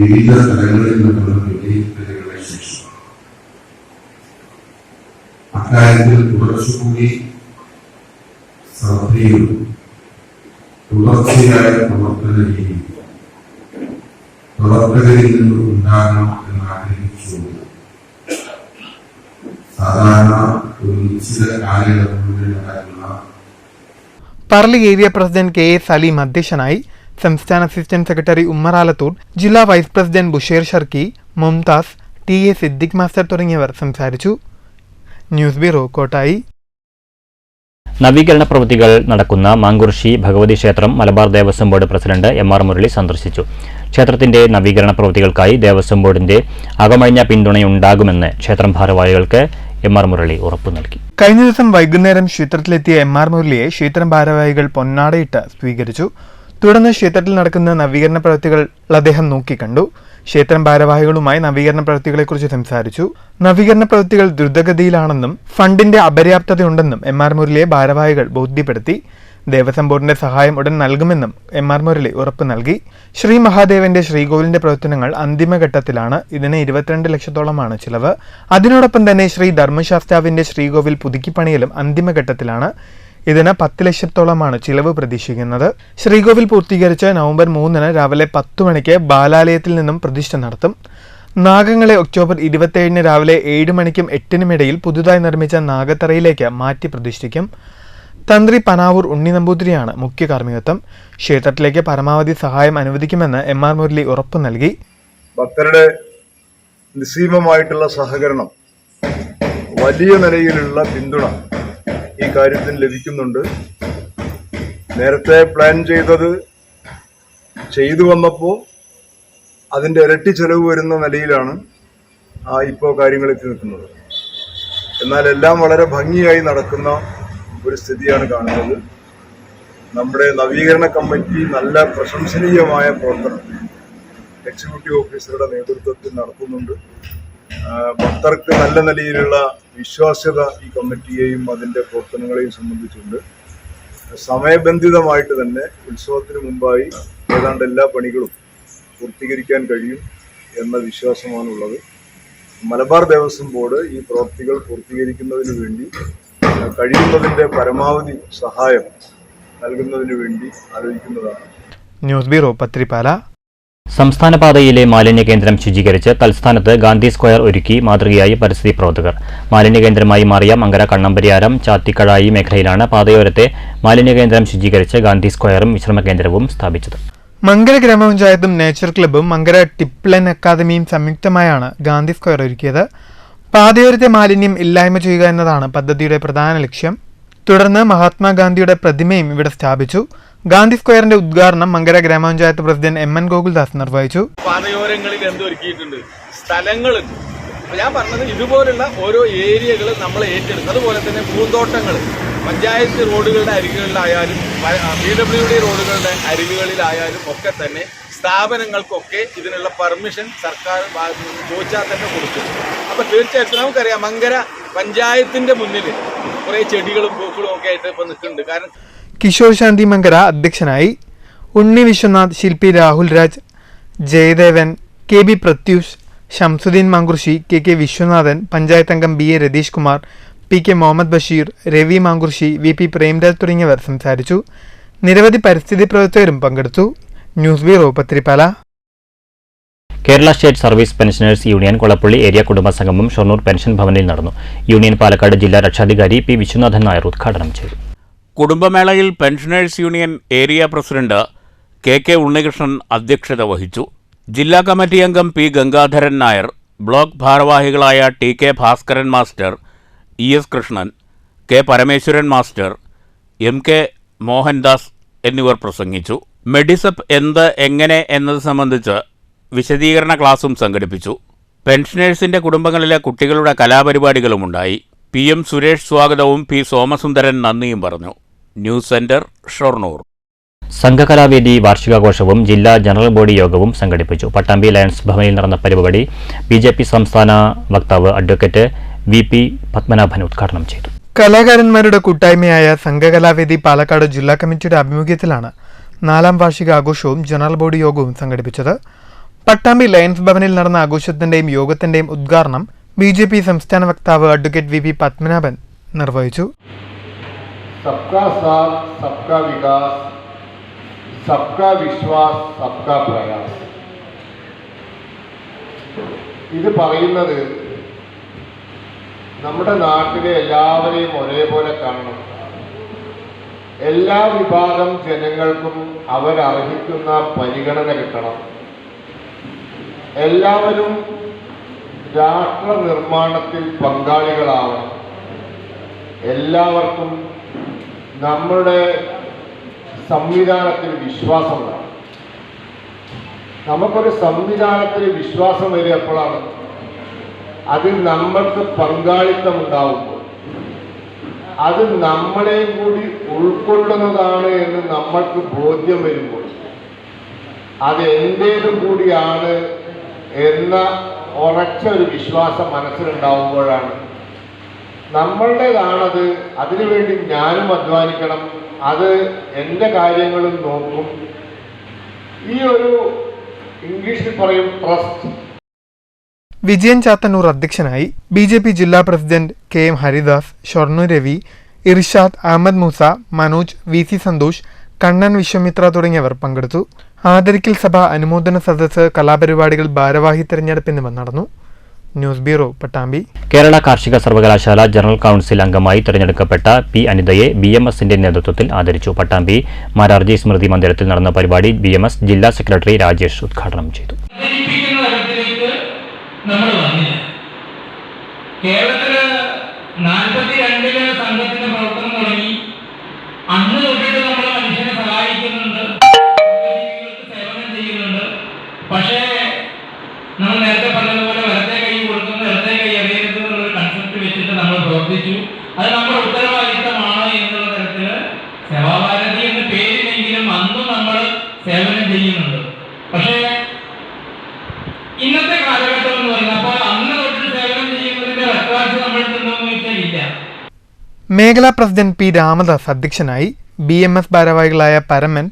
J: വിവിധ തലങ്ങളിൽ നിന്നുള്ള വിലയിരുത്തലുകളെ ശേഷം അക്കാര്യത്തിൽ കുറച്ചുകൂടി ശ്രദ്ധയും തുടർച്ചയായ പ്രവർത്തന രീതി പ്രവർത്തകരിൽ നിന്ന് ഉണ്ടാകണം എന്നാഗ്രഹിച്ചുകൊണ്ട് സാധാരണ ഒരു നിശ്ചിത കാലയളവിൽ നടക്കുന്ന
D: Parali area president K. A. Saleem അധ്യക്ഷനായി. സംസ്ഥാന അസിസ്റ്റന്റ് സെക്രട്ടറി ഉമ്മർ ആലത്തൂർ, ജില്ലാ vice president Busher Sharqi, Mumtaz, T. A. Siddique master തുടങ്ങിയവർ സംസാരിച്ചു. News bureau, Kottayi.
A: നവീകരണ പ്രവൃത്തികൾ നടക്കുന്ന മാങ്കുറിശി ഭഗവതി ക്ഷേത്രം Malabar Devaswom board president M.R. Murali സന്ദർശിച്ചു. ക്ഷേത്രത്തിന്റെ നവീകരണ പ്രവൃത്തികൾക്കായി ദേവസ്വം ബോർഡിന്റെ അകമഴിഞ്ഞ പിന്തുണയുണ്ടാകുമെന്ന് ക്ഷേത്രം ഭാരവാഹികൾക്ക് M.R. മുരളി ഉറപ്പു നൽകി.
D: കഴിഞ്ഞ ദിവസം വൈകുന്നേരം ക്ഷേത്രത്തിലെത്തിയ M.R. മുരളിയെ ക്ഷേത്രം ഭാരവാഹികൾ പൊന്നാടയിട്ട് സ്വീകരിച്ചു. തുടർന്ന് ക്ഷേത്രത്തിൽ നടക്കുന്ന നവീകരണ പ്രവൃത്തികൾ അദ്ദേഹം നോക്കിക്കണ്ടു. ക്ഷേത്രം ഭാരവാഹികളുമായി നവീകരണ പ്രവൃത്തികളെക്കുറിച്ച് സംസാരിച്ചു. നവീകരണ പ്രവൃത്തികൾ ദ്രുതഗതിയിലാണെന്നും ഫണ്ടിന്റെ അപര്യാപ്തതയുണ്ടെന്നും M.R. മുരളിയെ ഭാരവാഹികൾ ബോധ്യപ്പെടുത്തി. ദേവസ്വം ബോർഡിന്റെ സഹായം ഉടൻ നൽകുമെന്നും M.R. മുരളി ഉറപ്പു നൽകി. ശ്രീ മഹാദേവന്റെ ശ്രീകോവിലിന്റെ പ്രവർത്തനങ്ങൾ അന്തിമഘട്ടത്തിലാണ്. ഇതിന് 22 ലക്ഷത്തോളമാണ് ചിലവ്. അതിനോടൊപ്പം തന്നെ ശ്രീ ധർമ്മശാസ്താവിന്റെ ശ്രീകോവിൽ പുതുക്കിപ്പണിയലും അന്തിമഘട്ടത്തിലാണ്. ഇതിന് 10 ലക്ഷത്തോളമാണ് ചിലവ് പ്രതീക്ഷിക്കുന്നത്. ശ്രീകോവിൽ പൂർത്തീകരിച്ച് നവംബർ 3 രാവിലെ 10 മണിക്ക് ബാലാലയത്തിൽ നിന്നും പ്രതിഷ്ഠ നടത്തും. നാഗങ്ങളെ ഒക്ടോബർ 27 രാവിലെ 7 മണിക്കും 8 ഇടയിൽ പുതുതായി നിർമ്മിച്ച നാഗത്തറയിലേക്ക് മാറ്റി പ്രതിഷ്ഠിക്കും. തന്ത്രി പനാവൂർ ഉണ്ണി നമ്പൂതിരിയാണ് മുഖ്യ കാർമ്മികത്വം. ക്ഷേത്രത്തിലേക്ക് പരമാവധി സഹായം അനുവദിക്കുമെന്ന് MR മുരളി ഉറപ്പു നൽകി.
K: ഭക്തരുടെ നിസ്സീമമായിട്ടുള്ള സഹകരണം, വലിയ നിലയിലുള്ള പിന്തുണ ഈ കാര്യത്തിൽ ലഭിക്കുന്നുണ്ട്. നേരത്തെ പ്ലാൻ ചെയ്തു വന്നപ്പോൾ അതിൻ്റെ ഇരട്ടി ചെലവ് വരുന്ന നിലയിലാണ് ഇപ്പോൾ കാര്യങ്ങൾ എത്തി നിൽക്കുന്നത്. എന്നാൽ എല്ലാം വളരെ ഭംഗിയായി നടക്കുന്ന ഒരു സ്ഥിതിയാണ് കാണുന്നത്. നമ്മുടെ നവീകരണ കമ്മിറ്റി നല്ല പ്രശംസനീയമായ പ്രവർത്തനം എക്സിക്യൂട്ടീവ് ഓഫീസറുടെ നേതൃത്വത്തിൽ നടത്തുന്നുണ്ട്. ഭക്തർക്ക് നല്ല നിലയിലുള്ള വിശ്വാസ്യത ഈ കമ്മിറ്റിയെയും അതിൻ്റെ പ്രവർത്തനങ്ങളെയും സംബന്ധിച്ചുണ്ട്. സമയബന്ധിതമായിട്ട് തന്നെ ഉത്സവത്തിന് മുമ്പായി ഏതാണ്ട് എല്ലാ പണികളും പൂർത്തീകരിക്കാൻ കഴിയും എന്ന വിശ്വാസമാണുള്ളത്. മലബാർ ദേവസ്വം ബോർഡ് ഈ പ്രവൃത്തികൾ പൂർത്തീകരിക്കുന്നതിന് വേണ്ടി കഴിയുന്നതിൻ്റെ പരമാവധി സഹായം നൽകുന്നതിന് വേണ്ടി ആലോചിക്കുന്നതാണ്.
D: News bureau, Pathirippala.
A: സംസ്ഥാന പാതയിലെ മാലിന്യ കേന്ദ്രം ശുചീകരിച്ച് തൽസ്ഥാനത്ത് ഗാന്ധി സ്ക്വയർ ഒരുക്കി മാതൃകയായി പരിസ്ഥിതി പ്രവർത്തകർ. മാലിന്യ കേന്ദ്രമായി മാറിയ മങ്കര കണ്ണമ്പരിയാരം ചാത്തിക്കഴായി മേഖലയിലാണ് പാതയോരത്തെ മാലിന്യ കേന്ദ്രം ശുചീകരിച്ച് ഗാന്ധി സ്ക്വയറും വിശ്രമ കേന്ദ്രവും സ്ഥാപിച്ചത്.
D: മങ്കര ഗ്രാമപഞ്ചായത്തും നേച്ചർ ക്ലബ്ബും മങ്കര ടിപ്ലൻ അക്കാദമിയും സംയുക്തമായാണ് ഗാന്ധി സ്ക്വയർ ഒരുക്കിയത്. പാതയോരത്തെ മാലിന്യം ഇല്ലായ്മ ചെയ്യുക എന്നതാണ് പദ്ധതിയുടെ പ്രധാന ലക്ഷ്യം. തുടർന്ന് മഹാത്മാഗാന്ധിയുടെ പ്രതിമയും ഇവിടെ സ്ഥാപിച്ചു. ഗാന്ധി സ്ക്വയറിന്റെ ഉദ്ഘാടനം മങ്കര ഗ്രാമപഞ്ചായത്ത് പ്രസിഡന്റ് MN ഗോകുൽദാസ് നിർവഹിച്ചു.
L: പാതയോരങ്ങളിൽ എന്തൊരുക്കിയിട്ടുണ്ട്, സ്ഥലങ്ങളുണ്ട്. ഞാൻ പറഞ്ഞത് ഇതുപോലുള്ള ഓരോ ഏരിയകൾ നമ്മൾ ഏറ്റെടുക്കും. അതുപോലെ തന്നെ പൂന്തോട്ടങ്ങൾ പഞ്ചായത്ത് റോഡുകളുടെ അരികുകളിലായാലും PWD റോഡുകളുടെ അരികുകളിലായാലും ഒക്കെ തന്നെ സ്ഥാപനങ്ങൾക്കൊക്കെ ഇതിനുള്ള പെർമിഷൻ സർക്കാർ ഭാഗത്ത് നിന്ന് ചോദിച്ചാൽ തന്നെ കൊടുക്കും. അപ്പോൾ തീർച്ചയായിട്ടും നമുക്കറിയാം മങ്കര പഞ്ചായത്തിന്റെ മുന്നിൽ കുറേ ചെടികളും പൂക്കളും ഒക്കെ ആയിട്ട് ഇപ്പോൾ നിൽക്കുന്നുണ്ട്. കാരണം
D: കിഷോർ ശാന്തി മങ്കര അധ്യക്ഷനായി. ഉണ്ണി വിശ്വനാഥ്, ശില്പി രാഹുൽ രാജ്, ജയദേവൻ, KB പ്രത്യൂഷ്, ഷംസുദ്ദീൻ മാങ്കുർശി, KK വിശ്വനാഥൻ, പഞ്ചായത്ത് അംഗം BA Ratheesh Kumar, PK Muhammad Basheer, Ravi Mankurussi, VP Premraj തുടങ്ങിയവർ സംസാരിച്ചു. നിരവധി പരിസ്ഥിതി പ്രവർത്തകരും പങ്കെടുത്തു. News bureau, Pathirippala.
A: Kerala state service pensioners union Kolappully area കുടുംബ സംഗമം ഷൊർണൂർ പെൻഷൻ ഭവനിൽ നടന്നു. യൂണിയൻ പാലക്കാട് ജില്ലാ രക്ഷാധികാരി P വിശ്വനാഥൻ നായർ ഉദ്ഘാടനം ചെയ്തു.
B: കുടുംബമേളയിൽ pensioners union area president KK Unnikrishnan അധ്യക്ഷത വഹിച്ചു. ജില്ലാ കമ്മിറ്റി അംഗം P ഗംഗാധരൻ നായർ, ബ്ലോക്ക് ഭാരവാഹികളായ TK Bhaskaran master, ES Krishnan, K Parameswaran master, MK Mohandas എന്നിവർ പ്രസംഗിച്ചു. മെഡിസപ്പ് എന്ത്, എങ്ങനെ എന്നത് സംബന്ധിച്ച് വിശദീകരണ ക്ലാസും സംഘടിപ്പിച്ചു. പെൻഷനേഴ്സിന്റെ കുടുംബങ്ങളിലെ കുട്ടികളുടെ കലാപരിപാടികളുമുണ്ടായി. PM സുരേഷ് സ്വാഗതവും P സോമസുന്ദരൻ നന്ദിയും പറഞ്ഞു. News centre, Shoranur.
A: സംഘകലാവേദി വാർഷികാഘോഷവും ജില്ലാ ജനറൽ ബോഡി യോഗവും സംഘടിപ്പിച്ചു. പട്ടാമ്പി ലയൺസ് ഭവനിൽ നടന്ന പരിപാടി BJP സംസ്ഥാന വക്താവ് അഡ്വക്കേറ്റ് VP പത്മനാഭൻ ഉദ്ഘാടനം ചെയ്തു.
D: കലാകാരന്മാരുടെ കൂട്ടായ്മയായ സംഘകലാവേദി പാലക്കാട് ജില്ലാ കമ്മിറ്റിയുടെ ആഭിമുഖ്യത്തിലാണ് 4ാം വാർഷിക ആഘോഷവും ജനറൽ ബോഡി യോഗവും സംഘടിപ്പിച്ചത്. പട്ടാമ്പി ലയൺസ് ഭവനിൽ നടന്ന ആഘോഷത്തിന്റെയും യോഗത്തിന്റെയും ഉദ്ഘാടനം BJP സംസ്ഥാന വക്താവ് അഡ്വക്കേറ്റ് VP പത്മനാഭൻ നിർവഹിച്ചു.
I: സബ്കാ സാത്ത് സബ്കാ വികാസ്, സബ്കാ വിശ്വാസ്, സബ്കാ പ്രയാസ്. ഇത് പറയുന്നത് നമ്മുടെ നാട്ടിലെ എല്ലാവരെയും ഒരേപോലെ കാണണം. എല്ലാ വിഭാഗം ജനങ്ങൾക്കും അവരർഹിക്കുന്ന പരിഗണന കിട്ടണം. എല്ലാവരും രാഷ്ട്ര നിർമ്മാണത്തിൽ പങ്കാളികളാവണം. എല്ലാവർക്കും നമ്മുടെ സംവിധാനത്തിൽ വിശ്വാസം വേണം. നമുക്കൊരു സംവിധാനത്തിൽ വിശ്വാസം വരിക എപ്പോഴാണ്? അതിൽ നമ്മൾക്ക് പങ്കാളിത്തം ഉണ്ടാവുമ്പോൾ, അത് നമ്മളെയും കൂടി ഉൾക്കൊള്ളുന്നതാണ് എന്ന് നമ്മൾക്ക് ബോധ്യം വരുമ്പോൾ, അത് എൻ്റേതും കൂടിയാണ് എന്ന ഉറച്ച ഒരു വിശ്വാസം മനസ്സിലുണ്ടാവുമ്പോഴാണ് നമ്മളുടേതാണത്, അതിനുവേണ്ടി ഞാനും അധ്വാനിക്കണം, അത് എൻ്റെ കാര്യങ്ങളും നോക്കും. ഈ ഒരു ഇംഗ്ലീഷിൽ പറയും ട്രസ്റ്റ്.
D: വിജയൻ ചാത്തന്നൂർ അധ്യക്ഷനായി. BJP ജില്ലാ പ്രസിഡന്റ് KM ഹരിദാസ്, ഷൊർണൂർ രവി, ഇർഷാദ്, അഹമ്മദ് മൂസ, മനോജ്, VC സന്തോഷ്, കണ്ണൻ വിശ്വമിത്ര തുടങ്ങിയവർ പങ്കെടുത്തു. ആദരിക്കൽ സഭ, അനുമോദന സദസ്സ്, കലാപരിപാടികൾ, ഭാരവാഹി തെരഞ്ഞെടുപ്പ് എന്നിവ നടന്നു. News bureau, Pattambi.
A: കേരള കാർഷിക സർവകലാശാല ജനറൽ കൌൺസിൽ അംഗമായി തെരഞ്ഞെടുക്കപ്പെട്ട പി അനിതയെ BMSന്റെ നേതൃത്വത്തിൽ ആദരിച്ചു. പട്ടാമ്പി മാരാർജി സ്മൃതി മന്ദിരത്തിൽ നടന്ന പരിപാടി BMS ജില്ലാ സെക്രട്ടറി രാജേഷ് ഉദ്ഘാടനം ചെയ്തു.
H: കേരളത്തില് 42 സംഘത്തിന്റെ പ്രവർത്തനം തുടങ്ങി. അന്ന് തൊട്ടിട്ട് നമ്മൾ മനുഷ്യനെ സഹായിക്കുന്നുണ്ട്, സേവനം ചെയ്യുന്നുണ്ട്. പക്ഷേ നമ്മൾ നേരത്തെ പറഞ്ഞതുപോലെ വലത്തെ കൈ കൊടുക്കുന്ന ഇടത്തെ കൈ അറിയരുത് എന്നുള്ളൊരു കൺസെപ്റ്റ് വെച്ചിട്ട് നമ്മൾ പ്രവർത്തിച്ചു. അത് നമ്മുടെ ഉത്തരവാദിത്തമാണ് എന്നുള്ള തരത്തില് സേവാഭാരതി എന്ന പേരിലെങ്കിലും അന്നും നമ്മൾ സേവനം ചെയ്യുന്നുണ്ട്. പക്ഷേ ഇന്നത്തെ കാലഘട്ടം എന്ന് പറഞ്ഞപ്പോൾ അന്ന് തൊട്ട് സേവനം ചെയ്യുന്നതിന്റെ റെക്കോർഡ്സ് നമ്മളിൽ നിന്നൊന്നും വെച്ചാൽ ഇല്ല.
D: മേഖലാ പ്രസിഡന്റ് പി രാമദാസ് അധ്യക്ഷനായി. BMS ഭാരവാഹികളായ പരമൻ,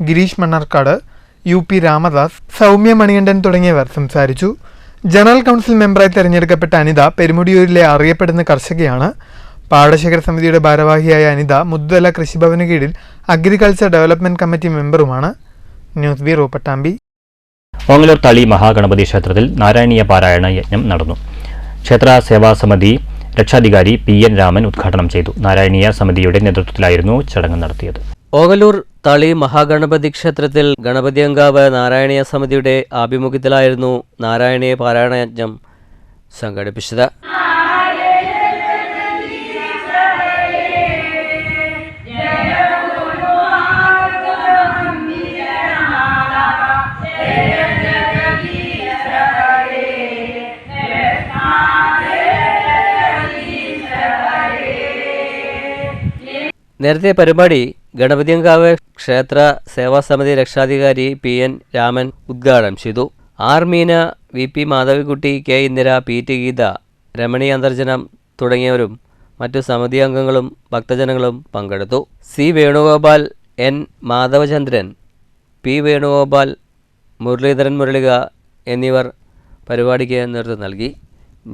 D: ഗിരീഷ് മണ്ണാർക്കാട്, UP രാമദാസ്, സൗമ്യ മണികണ്ഠൻ തുടങ്ങിയവർ സംസാരിച്ചു. ജനറൽ കൌൺസിൽ മെമ്പറായി തെരഞ്ഞെടുക്കപ്പെട്ട അനിത പെരുമുടിയൂരിലെ അറിയപ്പെടുന്ന കർഷകയാണ്. പാടശേഖര സമിതിയുടെ ഭാരവാഹിയായ അനിത മുദ്ദല കൃഷിഭവന് കീഴിൽ അഗ്രികൾച്ചർ ഡെവലപ്മെന്റ് കമ്മിറ്റി മെമ്പറുമാണ്. News bureau, Pattambi.
A: ഓങ്ങല്ലൂർ തളി മഹാഗണപതി ക്ഷേത്രത്തിൽ നാരായണീയ പാരായണ യജ്ഞം നടന്നു. ക്ഷേത്ര സേവാ സമിതി രക്ഷാധികാരി PN രാമൻ ഉദ്ഘാടനം ചെയ്തു. നാരായണീയ സമിതിയുടെ നേതൃത്വത്തിലായിരുന്നു ചടങ്ങ് നടത്തിയത്.
G: ഓങ്ങല്ലൂർ തളി മഹാഗണപതി ക്ഷേത്രത്തിൽ ഗണപതിയങ്കാവ് നാരായണീയ സമിതിയുടെ ആഭിമുഖ്യത്തിലായിരുന്നു നാരായണീയ പാരായണ യജ്ഞം സംഘടിപ്പിച്ചത്. നേരത്തെ പരിപാടി ഗണപതിയങ്കാവ് ക്ഷേത്ര സേവാസമിതി രക്ഷാധികാരി PN രാമൻ ഉദ്ഘാടനം ചെയ്തു. R Meena, VP Madhavikutty, K Indira, PT Geetha, Ramani Antharjanam തുടങ്ങിയവരും മറ്റു സമിതി അംഗങ്ങളും ഭക്തജനങ്ങളും പങ്കെടുത്തു. C Venugopal, N Madhavachandran, P Venugopal, Muraleedharan മുരളിക എന്നിവർ പരിപാടിക്ക് നേതൃത്വം നൽകി.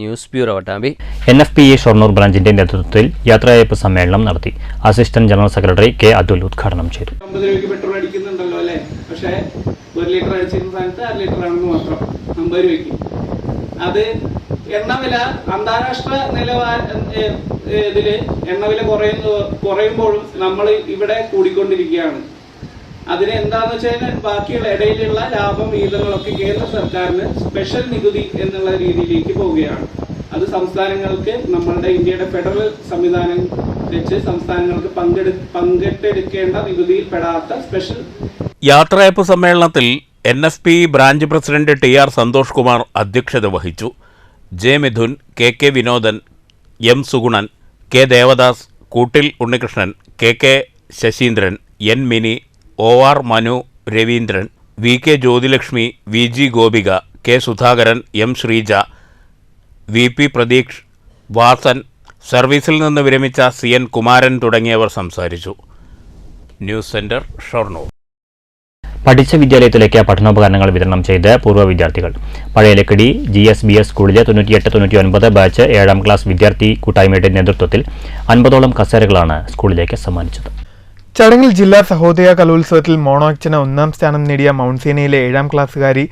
G: News bureau, Pattambi.
A: NFPE Shoranur ബ്രാഞ്ചിന്റെ നേതൃത്വത്തിൽ യാത്രയയപ്പ് സമ്മേളനം നടത്തി. Assistant general secretary K Athul ഉദ്ഘാടനം ചെയ്തു.
H: 50 രൂപയ്ക്ക് പെട്രോൾ അടിക്കുന്നുണ്ടല്ലോ അല്ലേ? പക്ഷേ 1 ലിറ്റർ അടിച്ചിരുന്ന സ്ഥാനത്ത് 1/2 ലിറ്റർ ആണെന്ന് മാത്രം 50 രൂപയ്ക്ക്. അത് എണ്ണവില അന്താരാഷ്ട്ര ഇതില് എണ്ണവില കുറയുമ്പോഴും നമ്മൾ ഇവിടെ കൂടിക്കൊണ്ടിരിക്കുകയാണ്. അതിന് എന്താണെന്ന് വെച്ചാൽ ബാക്കിയുള്ള ഇടയിലുള്ള ലാഭം വിഹിതങ്ങളൊക്കെ കേന്ദ്ര സർക്കാരിന് സ്പെഷ്യൽ നികുതി എന്നുള്ള രീതിയിലേക്ക് പോവുകയാണ്. അത് സംസ്ഥാനങ്ങൾക്ക് നമ്മളുടെ ഇന്ത്യയുടെ ഫെഡറൽ സംവിധാനം വെച്ച് സംസ്ഥാനങ്ങൾക്ക് പങ്കിട്ടെടുക്കേണ്ട നികുതിയിൽ പെടാത്ത സ്പെഷ്യൽ.
B: യാത്രയയപ്പ് സമ്മേളനത്തിൽ NFPE branch president TR Santhosh Kumar അധ്യക്ഷത വഹിച്ചു. J Mithun, KK Vinodan, M Sugunan, K Devadas, Koottil Unnikrishnan, KK Sasheendran, N Mini, OR Manu, Raveendran, VK Jyothilakshmi, VG Gopika, K Sudhakaran, M Sreeja, VP Pratheeksh, Vasan, സർവീസിൽ നിന്ന് വിരമിച്ച CN കുമാരൻ തുടങ്ങിയവർ സംസാരിച്ചു. News centre, Shoranur.
A: പഠിച്ച വിദ്യാലയത്തിലേക്ക് പഠനോപകരണങ്ങൾ വിതരണം ചെയ്ത് പൂർവ്വ വിദ്യാർത്ഥികൾ. പഴയലക്കടി GSBS സ്കൂളിലെ 98-99 ബാച്ച് 7ാം ക്ലാസ് വിദ്യാർത്ഥി കൂട്ടായ്മയുടെ നേതൃത്വത്തിൽ 50ഓളം കസേരകളാണ് സ്കൂളിലേക്ക് സമ്മാനിച്ചത്.
D: ചടങ്ങിൽ ജില്ലാ സഹോദയ കലോത്സവത്തിൽ മോണോക്ചന 1ാം സ്ഥാനം നേടിയ മൗണ്ട് സീനയിലെ 7ാം ക്ലാസ്സുകാരി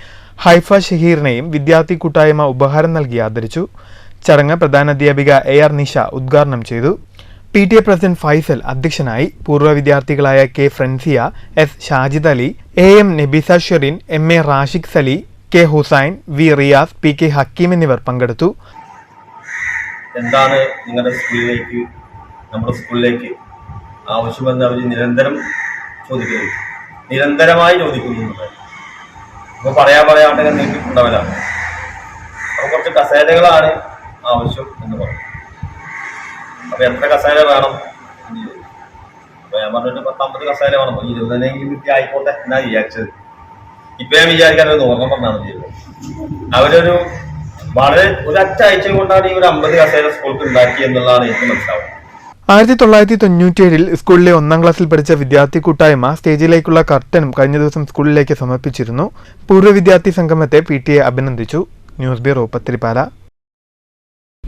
D: ഹൈഫ ഷഹീറിനെയും വിദ്യാർത്ഥി കൂട്ടായ്മ ഉപഹാരം നൽകി ആദരിച്ചു. ചടങ്ങ് പ്രധാനാധ്യാപിക AR നിഷ ഉദ്ഘാടനം ചെയ്തു. PTA പ്രസിഡന്റ് ഫൈസൽ അധ്യക്ഷനായി. പൂർവ്വ വിദ്യാർത്ഥികളായ K ഫ്രൻസിയ, S Shajid Ali, AM Nabeesa Sherin, MA Rashiq Sali, K Hussain, V Riyas, PK Hakeem എന്നിവർ പങ്കെടുത്തു.
M: എന്താണ് നിങ്ങളുടെ സ്കൂളിലേക്ക്, നമ്മുടെ സ്കൂളിലേക്ക് ആവശ്യമെന്ന് അവർ നിരന്തരം ചോദിക്കുന്നു, നിരന്തരമായി ചോദിക്കുന്നുണ്ട്. ഇപ്പോൾ പറയാണ്ടെങ്കിൽ നീട്ടിട്ടുണ്ടാവില്ലാണ്. അപ്പോൾ കുറച്ച് കസേരകളാണ് ആവശ്യം എന്ന് പറഞ്ഞു. അപ്പോൾ എത്ര കസേര വേണം എന്ന് ചോദിച്ചു. അപ്പോൾ ഞാൻ പറഞ്ഞിട്ട് 10-50 കസേര വേണം. 20 കിട്ടി ആയിക്കോട്ടെ എന്നാ വിചാരിച്ചത്. ഇപ്പം ഞാൻ വിചാരിക്കാൻ ഒരു ഓർമ്മ പറഞ്ഞാൽ മതിയല്ലോ. അവരൊരു വളരെ ഒരൊറ്റ ആഴ്ച കൊണ്ടാണ് ഈ ഒരു 50 കസേര സ്കൂൾക്ക് ഉണ്ടാക്കി എന്നുള്ളതാണ് എനിക്ക് മനസ്സിലാവുന്നത്.
D: 1997 സ്കൂളിലെ 1ാം ക്ലാസ്സിൽ പഠിച്ച വിദ്യാർത്ഥി കൂട്ടായ്മ സ്റ്റേജിലേക്കുള്ള കർട്ടനും കഴിഞ്ഞ ദിവസം സ്കൂളിലേക്ക് സമർപ്പിച്ചിരുന്നു. പൂർവ്വ വിദ്യാർത്ഥി സംഗമത്തെ PTA അഭിനന്ദിച്ചു. News bureau, Pathirippala.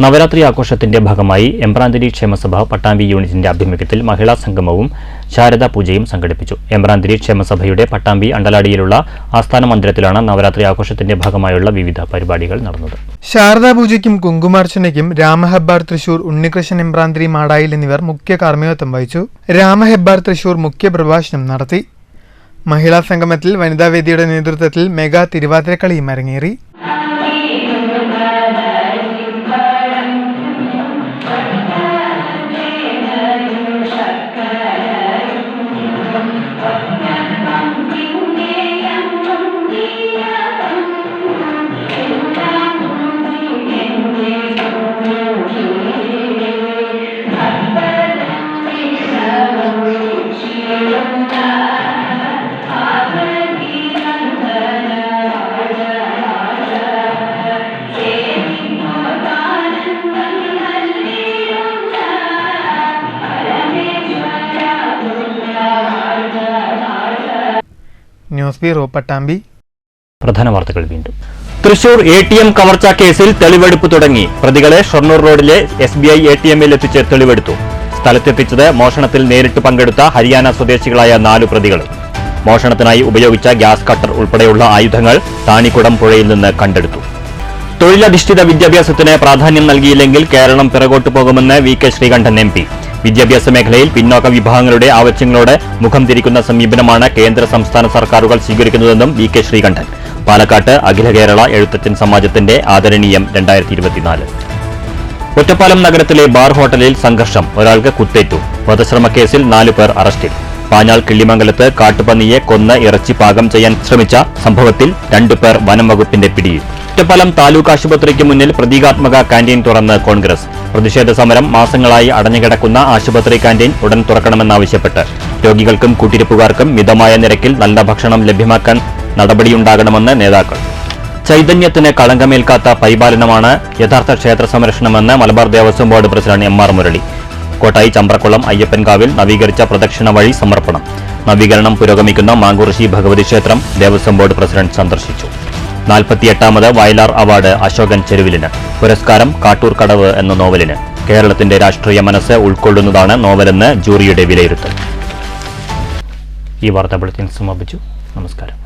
A: നവരാത്രി ആഘോഷത്തിന്റെ ഭാഗമായി എമ്പ്രാന്തിരി ക്ഷേമസഭ പട്ടാമ്പി യൂണിറ്റിന്റെ ആഭിമുഖ്യത്തിൽ മഹിളാ സംഗമവും ശാരദാ പൂജയും സംഘടിപ്പിച്ചു. എമ്പ്രാന്തിരി ക്ഷേമസഭയുടെ പട്ടാമ്പി അണ്ടലാടിയിലുള്ള ആസ്ഥാന മന്ദിരത്തിലാണ് നവരാത്രി ആഘോഷത്തിന്റെ ഭാഗമായുള്ള വിവിധ പരിപാടികൾ നടന്നത്.
D: ശാരദാ പൂജയ്ക്കും കുങ്കുമാർച്ചനയ്ക്കും രാമഹെബ്ബാർ തൃശൂർ, ഉണ്ണികൃഷ്ണൻ എമ്പ്രാന്തിരി മാടായിൽ എന്നിവർ മുഖ്യ കാർമ്മികത്വം വഹിച്ചു. രാമഹെബ്ബാർ തൃശൂർ മുഖ്യ പ്രഭാഷണം നടത്തി. മഹിളാ സംഗമത്തിൽ വനിതാവേദിയുടെ നേതൃത്വത്തിൽ മെഗാ തിരുവാതിരക്കളിയും അരങ്ങേറി. News bureau Pattambi.
A: പ്രധാന വാർത്തകൾ വീണ്ടും. തൃശൂർ ATM കവർച്ചാ കേസിൽ തെളിവെടുപ്പ് തുടങ്ങി. പ്രതികളെ ഷൊർണൂർ റോഡിലെ SBI ATMൽ എത്തിച്ച് തെളിവെടുത്തു. സ്ഥലത്തെത്തിച്ചത് മോഷണത്തിൽ നേരിട്ട് പങ്കെടുത്ത ഹരിയാന സ്വദേശികളായ 4 പ്രതികൾ. മോഷണത്തിനായി ഉപയോഗിച്ച ഗ്യാസ് കട്ടർ ഉൾപ്പെടെയുള്ള ആയുധങ്ങൾ താണിക്കുടം പുഴയിൽ നിന്ന് കണ്ടെടുത്തു. തൊഴിലധിഷ്ഠിത വിദ്യാഭ്യാസത്തിന് പ്രാധാന്യം നൽകിയില്ലെങ്കിൽ കേരളം പിറകോട്ടു പോകുമെന്ന് VK ശ്രീകണ്ഠൻ MP. വിദ്യാഭ്യാസ മേഖലയിൽ പിന്നോക്ക വിഭാഗങ്ങളുടെ ആവശ്യങ്ങളോട് മുഖം തിരിക്കുന്ന സമീപനമാണ് കേന്ദ്ര സംസ്ഥാന സർക്കാരുകൾ സ്വീകരിക്കുന്നതെന്നും VK ശ്രീകണ്ഠൻ. പാലക്കാട്ട് അഖില കേരള എഴുത്തച്ഛൻ സമാജത്തിന്റെ ആദരണീയം 2024. ഒറ്റപ്പാലം നഗരത്തിലെ ബാർ ഹോട്ടലിൽ സംഘർഷം, ഒരാൾക്ക് കുത്തേറ്റു. വധശ്രമക്കേസിൽ 4 പേർ അറസ്റ്റിൽ. പാഞ്ഞാൾ കിള്ളിമംഗലത്ത് കാട്ടുപന്നിയെ കൊന്ന് ഇറച്ചി പാകം ചെയ്യാൻ ശ്രമിച്ച സംഭവത്തിൽ 2 പേർ വനം വകുപ്പിന്റെ പിടിയിൽ. ഒറ്റപ്പാലം താലൂക്ക് ആശുപത്രിക്ക് മുന്നിൽ പ്രതീകാത്മക കാന്റീൻ തുറന്ന് കോൺഗ്രസ്. പ്രതിഷേധ സമരം മാസങ്ങളായി അടഞ്ഞുകിടക്കുന്ന ആശുപത്രി കാന്റീൻ ഉടൻ തുറക്കണമെന്നാവശ്യപ്പെട്ട് രോഗികൾക്കും കൂട്ടിരിപ്പുകാർക്കും മിതമായ നിരക്കിൽ നല്ല ഭക്ഷണം ലഭ്യമാക്കാൻ നടപടിയുണ്ടാകണമെന്ന് നേതാക്കൾ. ചൈതന്യത്തിന് കളങ്കമേൽക്കാത്ത പരിപാലനമാണ് യഥാർത്ഥ ക്ഷേത്ര സംരക്ഷണമെന്ന് Malabar Devaswom board president MR Murali. Kottayi Champrakulam അയ്യപ്പൻകാവിൽ നവീകരിച്ച പ്രദക്ഷിണ വഴി സമർപ്പണം. നവീകരണം പുരോഗമിക്കുന്ന മാങ്കുറിശി ഭഗവതി ക്ഷേത്രം ദേവസ്വം ബോർഡ് പ്രസിഡന്റ് സന്ദർശിച്ചു. 48ാമത് വയലാർ അവാർഡ് അശോകൻ ചെരുവിലിന്. പുരസ്കാരം കാട്ടൂർ കടവ് എന്ന നോവലിന്. കേരളത്തിന്റെ രാഷ്ട്രീയ മനസ്സ് ഉൾക്കൊള്ളുന്നതാണ് നോവലെന്ന് ജൂറിയുടെ വിലയിരുത്തൽ. ഈ വാർത്താ ബുള്ളറ്റിൻ സമാപിച്ചു. നമസ്കാരം.